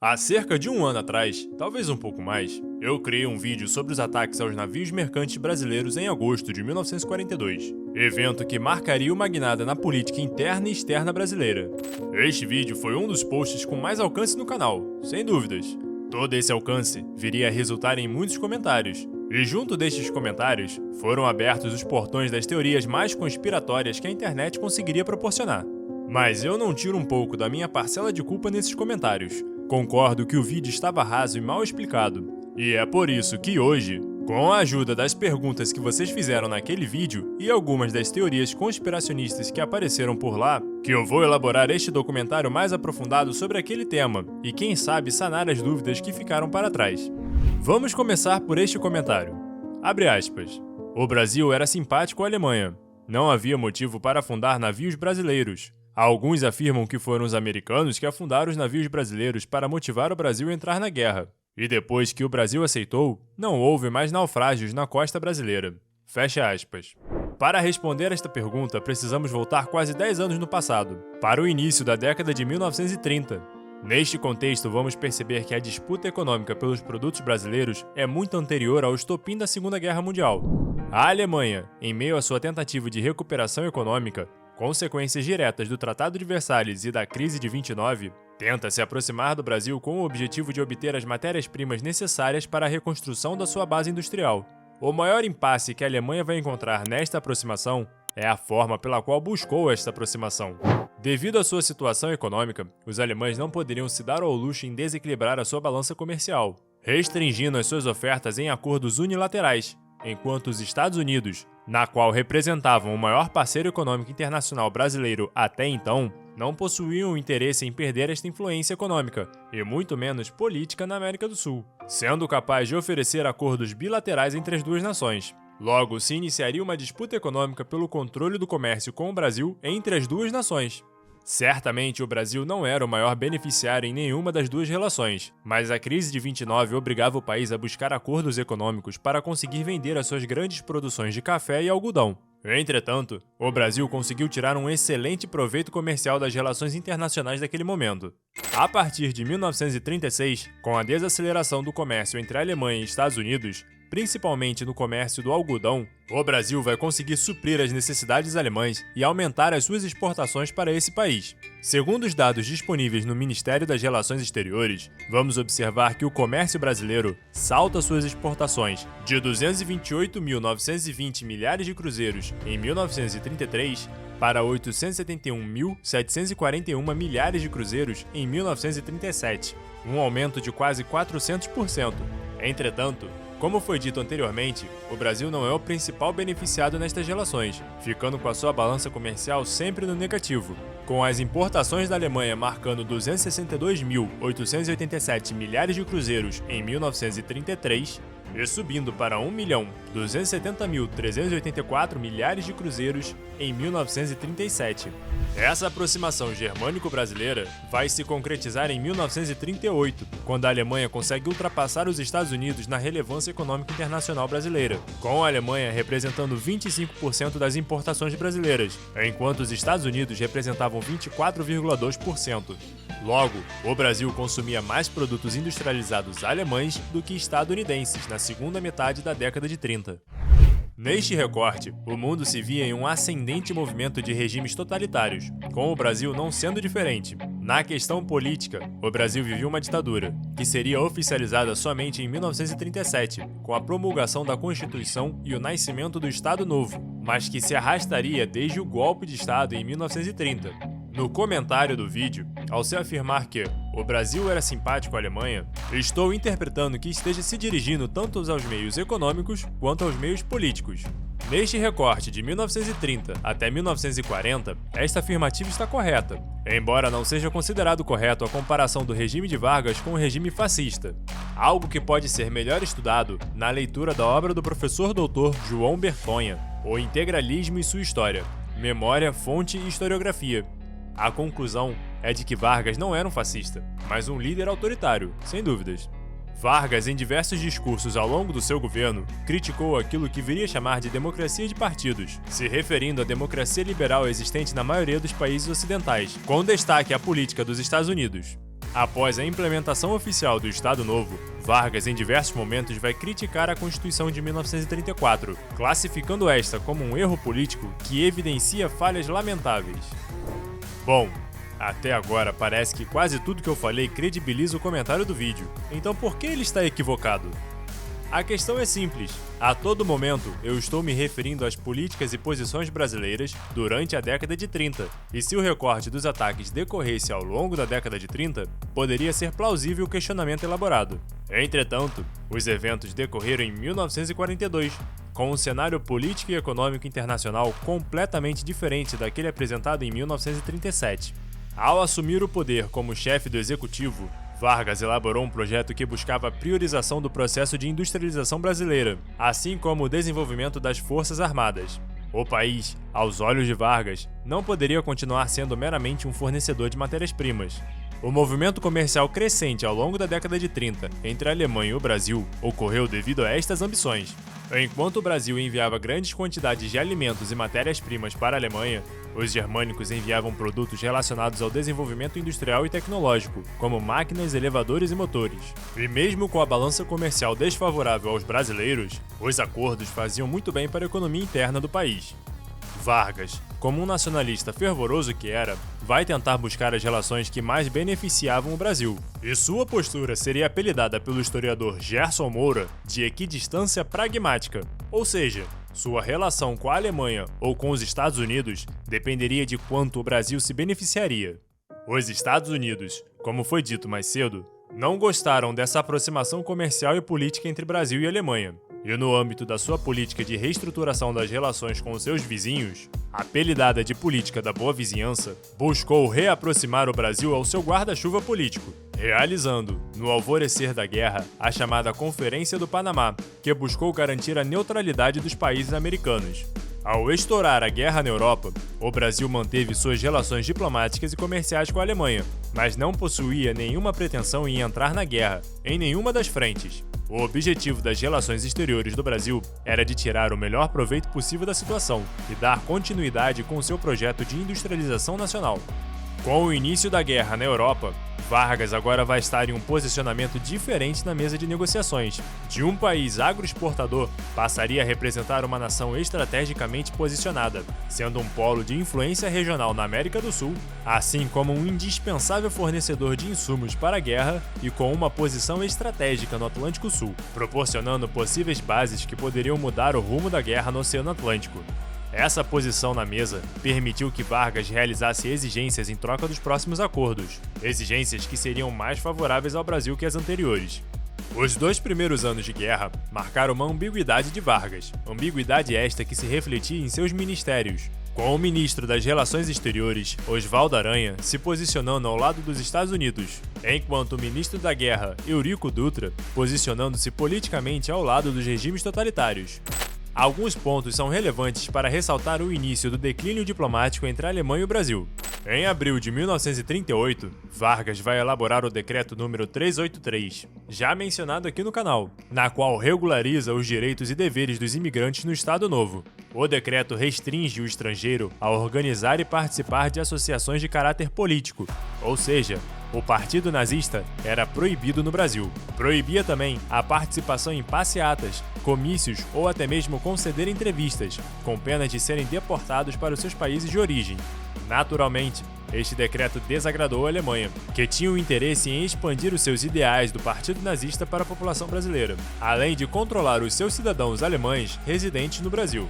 Há cerca de um ano atrás, talvez um pouco mais, eu criei um vídeo sobre os ataques aos navios mercantes brasileiros em agosto de 1942, evento que marcaria uma guinada na política interna e externa brasileira. Este vídeo foi um dos posts com mais alcance no canal, sem dúvidas. Todo esse alcance viria a resultar em muitos comentários, e junto destes comentários foram abertos os portões das teorias mais conspiratórias que a internet conseguiria proporcionar. Mas eu não tiro um pouco da minha parcela de culpa nesses comentários. Concordo que o vídeo estava raso e mal explicado, e é por isso que hoje, com a ajuda das perguntas que vocês fizeram naquele vídeo e algumas das teorias conspiracionistas que apareceram por lá, que eu vou elaborar este documentário mais aprofundado sobre aquele tema e quem sabe sanar as dúvidas que ficaram para trás. Vamos começar por este comentário. Abre aspas. O Brasil era simpático à Alemanha. Não havia motivo para afundar navios brasileiros. Alguns afirmam que foram os americanos que afundaram os navios brasileiros para motivar o Brasil a entrar na guerra. E depois que o Brasil aceitou, não houve mais naufrágios na costa brasileira. Fecha aspas. Para responder esta pergunta, precisamos voltar quase 10 anos no passado, para o início da década de 1930. Neste contexto, vamos perceber que a disputa econômica pelos produtos brasileiros é muito anterior ao estopim da Segunda Guerra Mundial. A Alemanha, em meio à sua tentativa de recuperação econômica, consequências diretas do Tratado de Versalhes e da crise de 29, tenta se aproximar do Brasil com o objetivo de obter as matérias-primas necessárias para a reconstrução da sua base industrial. O maior impasse que a Alemanha vai encontrar nesta aproximação é a forma pela qual buscou esta aproximação. Devido à sua situação econômica, os alemães não poderiam se dar ao luxo em desequilibrar a sua balança comercial, restringindo as suas ofertas em acordos unilaterais, enquanto os Estados Unidos, na qual representavam o maior parceiro econômico internacional brasileiro até então, não possuíam interesse em perder esta influência econômica, e muito menos política na América do Sul, sendo capaz de oferecer acordos bilaterais entre as duas nações. Logo, se iniciaria uma disputa econômica pelo controle do comércio com o Brasil entre as duas nações. Certamente o Brasil não era o maior beneficiário em nenhuma das duas relações, mas a crise de 29 obrigava o país a buscar acordos econômicos para conseguir vender as suas grandes produções de café e algodão. Entretanto, o Brasil conseguiu tirar um excelente proveito comercial das relações internacionais daquele momento. A partir de 1936, com a desaceleração do comércio entre a Alemanha e Estados Unidos, principalmente no comércio do algodão, o Brasil vai conseguir suprir as necessidades alemãs e aumentar as suas exportações para esse país. Segundo os dados disponíveis no Ministério das Relações Exteriores, vamos observar que o comércio brasileiro salta suas exportações de 228.920 milhares de cruzeiros em 1933 para 871.741 milhares de cruzeiros em 1937, um aumento de quase 400%. Entretanto, como foi dito anteriormente, o Brasil não é o principal beneficiado nestas relações, ficando com a sua balança comercial sempre no negativo, com as importações da Alemanha marcando 262.887 milhares de cruzeiros em 1933 e subindo para 1.270.384 milhares de cruzeiros em 1937. Essa aproximação germânico-brasileira vai se concretizar em 1938, quando a Alemanha consegue ultrapassar os Estados Unidos na relevância econômica internacional brasileira, com a Alemanha representando 25% das importações brasileiras, enquanto os Estados Unidos representavam 24,2%. Logo, o Brasil consumia mais produtos industrializados alemães do que estadunidenses na segunda metade da década de 30. Neste recorte, o mundo se via em um ascendente movimento de regimes totalitários, com o Brasil não sendo diferente. Na questão política, o Brasil vivia uma ditadura, que seria oficializada somente em 1937, com a promulgação da Constituição e o nascimento do Estado Novo, mas que se arrastaria desde o golpe de Estado em 1930. No comentário do vídeo, ao se afirmar que o Brasil era simpático à Alemanha, estou interpretando que esteja se dirigindo tanto aos meios econômicos quanto aos meios políticos. Neste recorte de 1930 até 1940, esta afirmativa está correta, embora não seja considerado correto a comparação do regime de Vargas com o regime fascista, algo que pode ser melhor estudado na leitura da obra do professor Dr. João Bertonha, O Integralismo e Sua História, Memória, Fonte e Historiografia. A conclusão é de que Vargas não era um fascista, mas um líder autoritário, sem dúvidas. Vargas, em diversos discursos ao longo do seu governo, criticou aquilo que viria a chamar de democracia de partidos, se referindo à democracia liberal existente na maioria dos países ocidentais, com destaque à política dos Estados Unidos. Após a implementação oficial do Estado Novo, Vargas em diversos momentos vai criticar a Constituição de 1934, classificando esta como um erro político que evidencia falhas lamentáveis. Bom, até agora parece que quase tudo que eu falei credibiliza o comentário do vídeo, então por que ele está equivocado? A questão é simples. A todo momento, eu estou me referindo às políticas e posições brasileiras durante a década de 30, e se o recorte dos ataques decorresse ao longo da década de 30, poderia ser plausível o questionamento elaborado. Entretanto, os eventos decorreram em 1942, com um cenário político e econômico internacional completamente diferente daquele apresentado em 1937. Ao assumir o poder como chefe do executivo, Vargas elaborou um projeto que buscava a priorização do processo de industrialização brasileira, assim como o desenvolvimento das Forças Armadas. O país, aos olhos de Vargas, não poderia continuar sendo meramente um fornecedor de matérias-primas. O movimento comercial crescente ao longo da década de 30 entre a Alemanha e o Brasil ocorreu devido a estas ambições. Enquanto o Brasil enviava grandes quantidades de alimentos e matérias-primas para a Alemanha, os germânicos enviavam produtos relacionados ao desenvolvimento industrial e tecnológico, como máquinas, elevadores e motores. E mesmo com a balança comercial desfavorável aos brasileiros, os acordos faziam muito bem para a economia interna do país. Vargas, como um nacionalista fervoroso que era, vai tentar buscar as relações que mais beneficiavam o Brasil. E sua postura seria apelidada pelo historiador Gerson Moura de equidistância pragmática, ou seja, sua relação com a Alemanha ou com os Estados Unidos dependeria de quanto o Brasil se beneficiaria. Os Estados Unidos, como foi dito mais cedo, não gostaram dessa aproximação comercial e política entre Brasil e Alemanha. E no âmbito da sua política de reestruturação das relações com seus vizinhos, apelidada de política da boa vizinhança, buscou reaproximar o Brasil ao seu guarda-chuva político, realizando, no alvorecer da guerra, a chamada Conferência do Panamá, que buscou garantir a neutralidade dos países americanos. Ao estourar a guerra na Europa, o Brasil manteve suas relações diplomáticas e comerciais com a Alemanha, mas não possuía nenhuma pretensão em entrar na guerra, em nenhuma das frentes. O objetivo das relações exteriores do Brasil era de tirar o melhor proveito possível da situação e dar continuidade com seu projeto de industrialização nacional. Com o início da guerra na Europa, Vargas agora vai estar em um posicionamento diferente na mesa de negociações. De um país agroexportador, passaria a representar uma nação estrategicamente posicionada, sendo um polo de influência regional na América do Sul, assim como um indispensável fornecedor de insumos para a guerra e com uma posição estratégica no Atlântico Sul, proporcionando possíveis bases que poderiam mudar o rumo da guerra no Oceano Atlântico. Essa posição na mesa permitiu que Vargas realizasse exigências em troca dos próximos acordos, exigências que seriam mais favoráveis ao Brasil que as anteriores. Os 2 primeiros anos de guerra marcaram uma ambiguidade de Vargas, ambiguidade esta que se refletia em seus ministérios, com o ministro das Relações Exteriores, Oswaldo Aranha, se posicionando ao lado dos Estados Unidos, enquanto o ministro da Guerra, Eurico Dutra, posicionando-se politicamente ao lado dos regimes totalitários. Alguns pontos são relevantes para ressaltar o início do declínio diplomático entre a Alemanha e o Brasil. Em abril de 1938, Vargas vai elaborar o Decreto número 383, já mencionado aqui no canal, na qual regulariza os direitos e deveres dos imigrantes no Estado Novo. O decreto restringe o estrangeiro a organizar e participar de associações de caráter político, ou seja, o Partido Nazista era proibido no Brasil. Proibia também a participação em passeatas, comícios ou até mesmo conceder entrevistas, com pena de serem deportados para os seus países de origem. Naturalmente, este decreto desagradou a Alemanha, que tinha o interesse em expandir os seus ideais do Partido Nazista para a população brasileira, além de controlar os seus cidadãos alemães residentes no Brasil.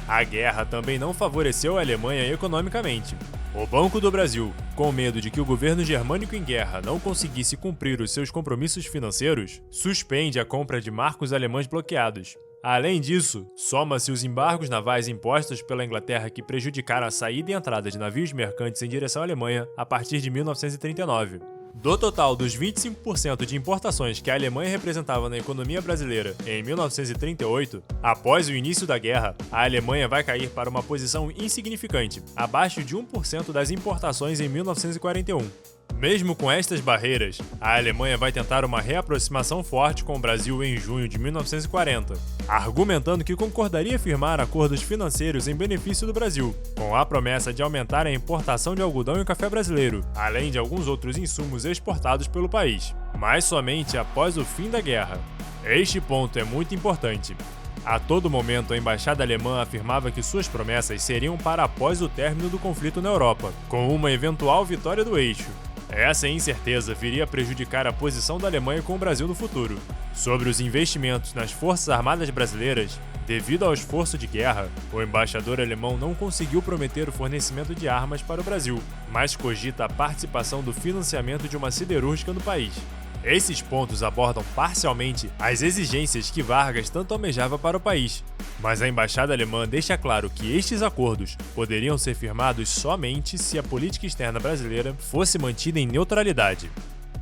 A guerra também não favoreceu a Alemanha economicamente. O Banco do Brasil, com medo de que o governo germânico em guerra não conseguisse cumprir os seus compromissos financeiros, suspende a compra de marcos alemães bloqueados. Além disso, soma-se os embargos navais impostos pela Inglaterra que prejudicaram a saída e entrada de navios mercantes em direção à Alemanha a partir de 1939. Do total dos 25% de importações que a Alemanha representava na economia brasileira em 1938, após o início da guerra, a Alemanha vai cair para uma posição insignificante, abaixo de 1% das importações em 1941. Mesmo com estas barreiras, a Alemanha vai tentar uma reaproximação forte com o Brasil em junho de 1940, argumentando que concordaria firmar acordos financeiros em benefício do Brasil, com a promessa de aumentar a importação de algodão e café brasileiro, além de alguns outros insumos exportados pelo país, mas somente após o fim da guerra. Este ponto é muito importante. A todo momento, a embaixada alemã afirmava que suas promessas seriam para após o término do conflito na Europa, com uma eventual vitória do eixo. Essa incerteza viria a prejudicar a posição da Alemanha com o Brasil no futuro. Sobre os investimentos nas Forças Armadas brasileiras, devido ao esforço de guerra, o embaixador alemão não conseguiu prometer o fornecimento de armas para o Brasil, mas cogita a participação do financiamento de uma siderúrgica no país. Esses pontos abordam parcialmente as exigências que Vargas tanto almejava para o país, mas a embaixada alemã deixa claro que estes acordos poderiam ser firmados somente se a política externa brasileira fosse mantida em neutralidade.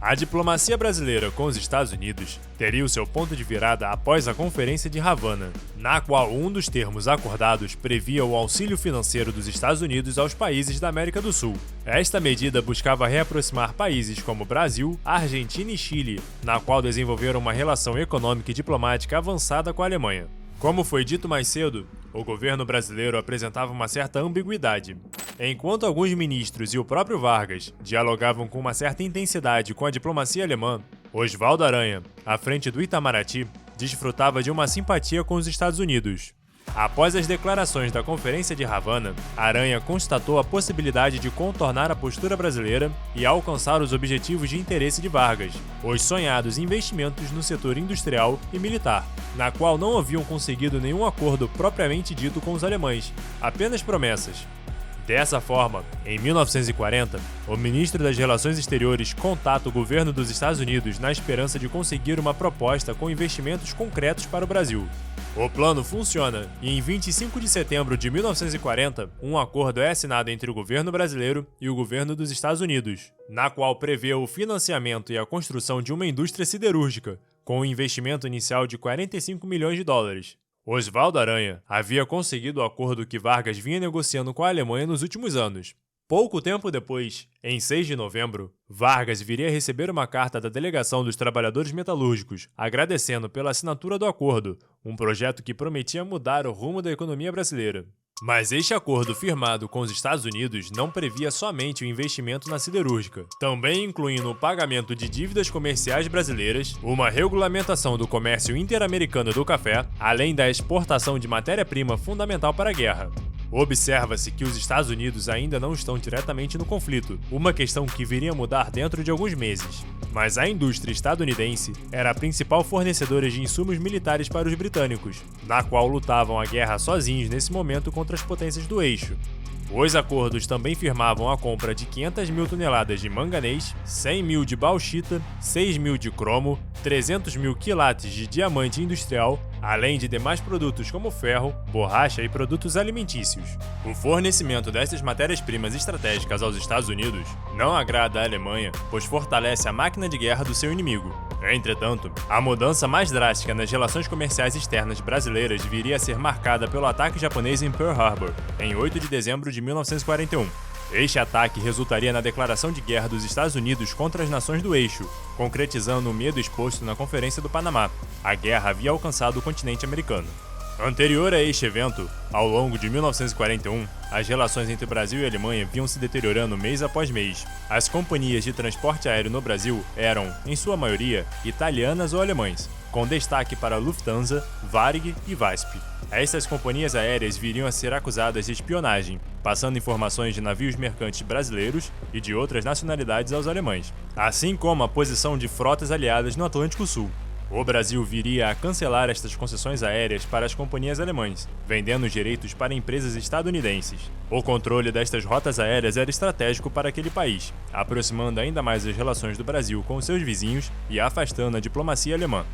A diplomacia brasileira com os Estados Unidos teria o seu ponto de virada após a Conferência de Havana, na qual um dos termos acordados previa o auxílio financeiro dos Estados Unidos aos países da América do Sul. Esta medida buscava reaproximar países como Brasil, Argentina e Chile, na qual desenvolveram uma relação econômica e diplomática avançada com a Alemanha. Como foi dito mais cedo, o governo brasileiro apresentava uma certa ambiguidade. Enquanto alguns ministros e o próprio Vargas dialogavam com uma certa intensidade com a diplomacia alemã, Oswaldo Aranha, à frente do Itamaraty, desfrutava de uma simpatia com os Estados Unidos. Após as declarações da Conferência de Havana, Aranha constatou a possibilidade de contornar a postura brasileira e alcançar os objetivos de interesse de Vargas, os sonhados investimentos no setor industrial e militar, na qual não haviam conseguido nenhum acordo propriamente dito com os alemães, apenas promessas. Dessa forma, em 1940, o ministro das Relações Exteriores contata o governo dos Estados Unidos na esperança de conseguir uma proposta com investimentos concretos para o Brasil. O plano funciona e em 25 de setembro de 1940, um acordo é assinado entre o governo brasileiro e o governo dos Estados Unidos, na qual prevê o financiamento e a construção de uma indústria siderúrgica, com um investimento inicial de 45 milhões de dólares. Oswaldo Aranha havia conseguido o acordo que Vargas vinha negociando com a Alemanha nos últimos anos. Pouco tempo depois, em 6 de novembro, Vargas viria a receber uma carta da Delegação dos Trabalhadores Metalúrgicos, agradecendo pela assinatura do acordo, um projeto que prometia mudar o rumo da economia brasileira. Mas este acordo firmado com os Estados Unidos não previa somente o investimento na siderúrgica, também incluindo o pagamento de dívidas comerciais brasileiras, uma regulamentação do comércio interamericano do café, além da exportação de matéria-prima fundamental para a guerra. Observa-se que os Estados Unidos ainda não estão diretamente no conflito, uma questão que viria a mudar dentro de alguns meses. Mas a indústria estadunidense era a principal fornecedora de insumos militares para os britânicos, na qual lutavam a guerra sozinhos nesse momento contra as potências do eixo. Os acordos também firmavam a compra de 500 mil toneladas de manganês, 100 mil de bauxita, 6 mil de cromo, 300 mil quilates de diamante industrial, além de demais produtos como ferro, borracha e produtos alimentícios. O fornecimento destas matérias-primas estratégicas aos Estados Unidos não agrada à Alemanha, pois fortalece a máquina de guerra do seu inimigo. Entretanto, a mudança mais drástica nas relações comerciais externas brasileiras viria a ser marcada pelo ataque japonês em Pearl Harbor, em 8 de dezembro de 1941. Este ataque resultaria na declaração de guerra dos Estados Unidos contra as nações do eixo, concretizando o medo exposto na Conferência do Panamá. A guerra havia alcançado o continente americano. Anterior a este evento, ao longo de 1941, as relações entre Brasil e Alemanha vinham se deteriorando mês após mês. As companhias de transporte aéreo no Brasil eram, em sua maioria, italianas ou alemãs, com destaque para Lufthansa, Varig e VASP. Essas companhias aéreas viriam a ser acusadas de espionagem, passando informações de navios mercantes brasileiros e de outras nacionalidades aos alemães, assim como a posição de frotas aliadas no Atlântico Sul. O Brasil viria a cancelar estas concessões aéreas para as companhias alemãs, vendendo os direitos para empresas estadunidenses. O controle destas rotas aéreas era estratégico para aquele país, aproximando ainda mais as relações do Brasil com seus vizinhos e afastando a diplomacia alemã.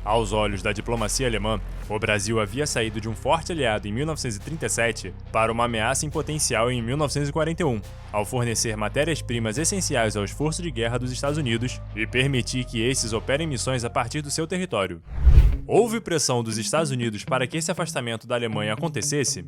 Aos olhos da diplomacia alemã, o Brasil havia saído de um forte aliado em 1937 para uma ameaça em potencial em 1941, ao fornecer matérias-primas essenciais ao esforço de guerra dos Estados Unidos e permitir que esses operem missões a partir do seu território. Houve pressão dos Estados Unidos para que esse afastamento da Alemanha acontecesse?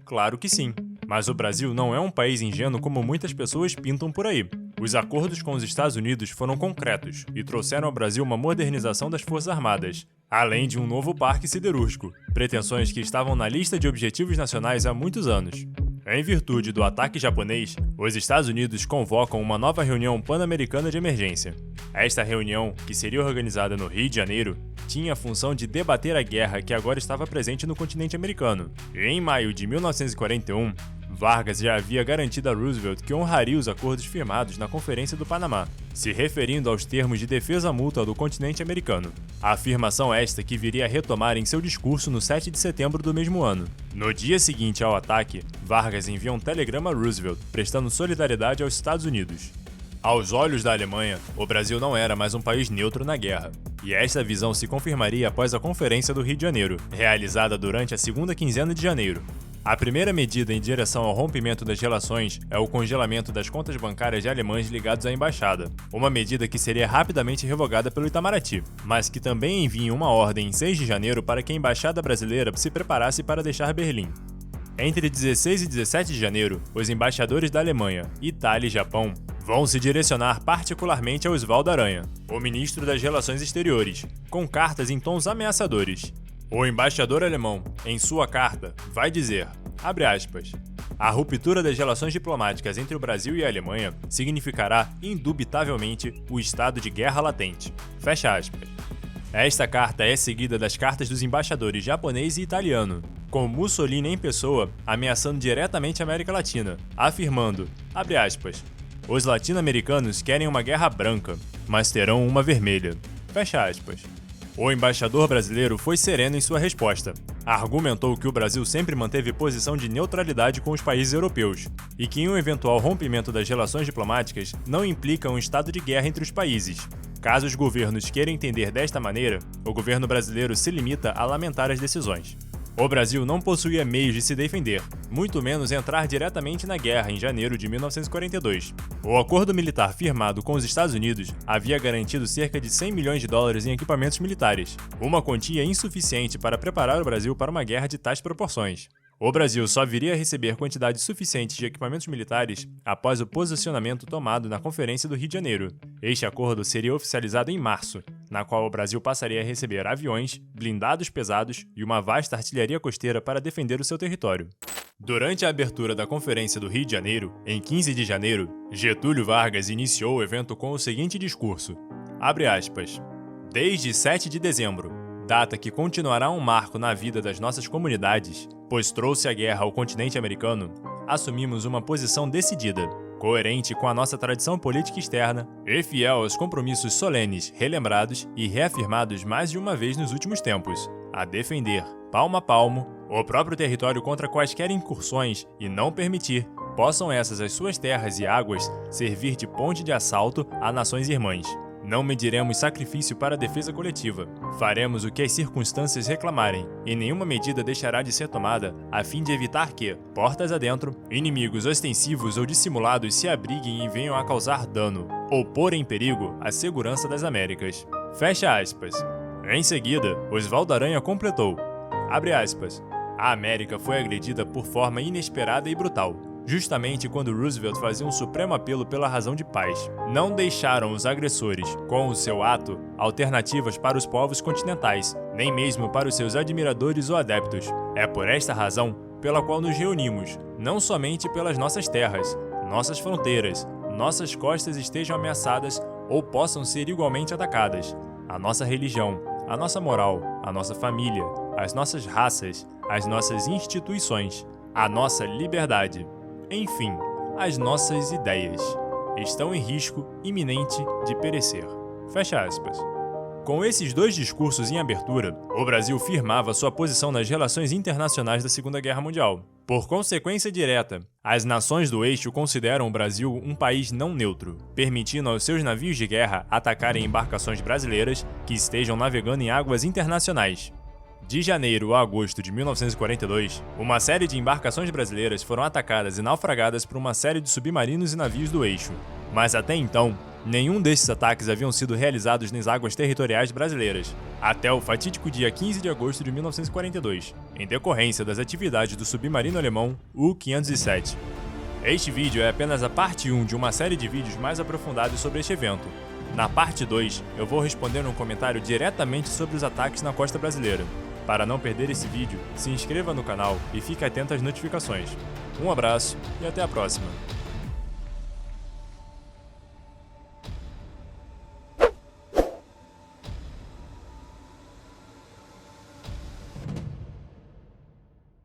Claro que sim, mas o Brasil não é um país ingênuo como muitas pessoas pintam por aí. Os acordos com os Estados Unidos foram concretos e trouxeram ao Brasil uma modernização das Forças Armadas, além de um novo parque siderúrgico, pretensões que estavam na lista de objetivos nacionais há muitos anos. Em virtude do ataque japonês, os Estados Unidos convocam uma nova reunião pan-americana de emergência. Esta reunião, que seria organizada no Rio de Janeiro, tinha a função de debater a guerra que agora estava presente no continente americano. E em maio de 1941, Vargas já havia garantido a Roosevelt que honraria os acordos firmados na Conferência do Panamá, se referindo aos termos de defesa mútua do continente americano. A afirmação esta que viria a retomar em seu discurso no 7 de setembro do mesmo ano. No dia seguinte ao ataque, Vargas envia um telegrama a Roosevelt, prestando solidariedade aos Estados Unidos. Aos olhos da Alemanha, o Brasil não era mais um país neutro na guerra, e esta visão se confirmaria após a Conferência do Rio de Janeiro, realizada durante a segunda quinzena de janeiro. A primeira medida em direção ao rompimento das relações é o congelamento das contas bancárias de alemães ligados à embaixada, uma medida que seria rapidamente revogada pelo Itamaraty, mas que também envia uma ordem em 6 de janeiro para que a embaixada brasileira se preparasse para deixar Berlim. Entre 16 e 17 de janeiro, os embaixadores da Alemanha, Itália e Japão vão se direcionar particularmente a Oswaldo Aranha, o ministro das Relações Exteriores, com cartas em tons ameaçadores. O embaixador alemão, em sua carta, vai dizer, abre aspas, a ruptura das relações diplomáticas entre o Brasil e a Alemanha significará, indubitavelmente, o estado de guerra latente. Fecha aspas. Esta carta é seguida das cartas dos embaixadores japonês e italiano, com Mussolini em pessoa ameaçando diretamente a América Latina, afirmando, abre aspas, os latino-americanos querem uma guerra branca, mas terão uma vermelha. Fecha aspas. O embaixador brasileiro foi sereno em sua resposta. Argumentou que o Brasil sempre manteve posição de neutralidade com os países europeus e que um eventual rompimento das relações diplomáticas não implica um estado de guerra entre os países. Caso os governos queiram entender desta maneira, o governo brasileiro se limita a lamentar as decisões. O Brasil não possuía meios de se defender, muito menos entrar diretamente na guerra em janeiro de 1942. O acordo militar firmado com os Estados Unidos havia garantido cerca de 100 milhões de dólares em equipamentos militares, uma quantia insuficiente para preparar o Brasil para uma guerra de tais proporções. O Brasil só viria a receber quantidade suficiente de equipamentos militares após o posicionamento tomado na Conferência do Rio de Janeiro. Este acordo seria oficializado em março, na qual o Brasil passaria a receber aviões, blindados pesados e uma vasta artilharia costeira para defender o seu território. Durante a abertura da Conferência do Rio de Janeiro, em 15 de janeiro, Getúlio Vargas iniciou o evento com o seguinte discurso, abre aspas, desde 7 de dezembro, data que continuará um marco na vida das nossas comunidades, pois trouxe a guerra ao continente americano, assumimos uma posição decidida, coerente com a nossa tradição política externa e fiel aos compromissos solenes relembrados e reafirmados mais de uma vez nos últimos tempos, a defender, palmo a palmo, o próprio território contra quaisquer incursões e não permitir possam essas as suas terras e águas servir de ponte de assalto a nações irmãs. Não mediremos sacrifício para a defesa coletiva. Faremos o que as circunstâncias reclamarem, e nenhuma medida deixará de ser tomada a fim de evitar que, portas adentro, inimigos ostensivos ou dissimulados se abriguem e venham a causar dano, ou pôr em perigo a segurança das Américas. Fecha aspas. Em seguida, Oswaldo Aranha completou, abre aspas, a América foi agredida por forma inesperada e brutal. Justamente quando Roosevelt fazia um supremo apelo pela razão de paz. Não deixaram os agressores, com o seu ato, alternativas para os povos continentais, nem mesmo para os seus admiradores ou adeptos. É por esta razão pela qual nos reunimos, não somente pelas nossas terras, nossas fronteiras, nossas costas estejam ameaçadas ou possam ser igualmente atacadas. A nossa religião, a nossa moral, a nossa família, as nossas raças, as nossas instituições, a nossa liberdade. Enfim, as nossas ideias estão em risco iminente de perecer. Fecha aspas. Com esses dois discursos em abertura, o Brasil firmava sua posição nas relações internacionais da Segunda Guerra Mundial. Por consequência direta, as nações do eixo consideram o Brasil um país não neutro, permitindo aos seus navios de guerra atacarem embarcações brasileiras que estejam navegando em águas internacionais. De janeiro a agosto de 1942, uma série de embarcações brasileiras foram atacadas e naufragadas por uma série de submarinos e navios do eixo. Mas até então, nenhum desses ataques haviam sido realizados nas águas territoriais brasileiras, até o fatídico dia 15 de agosto de 1942, em decorrência das atividades do submarino alemão U-507. Este vídeo é apenas a parte 1 de uma série de vídeos mais aprofundados sobre este evento. Na parte 2, eu vou responder um comentário diretamente sobre os ataques na costa brasileira. Para não perder esse vídeo, se inscreva no canal e fique atento às notificações. Um abraço e até a próxima!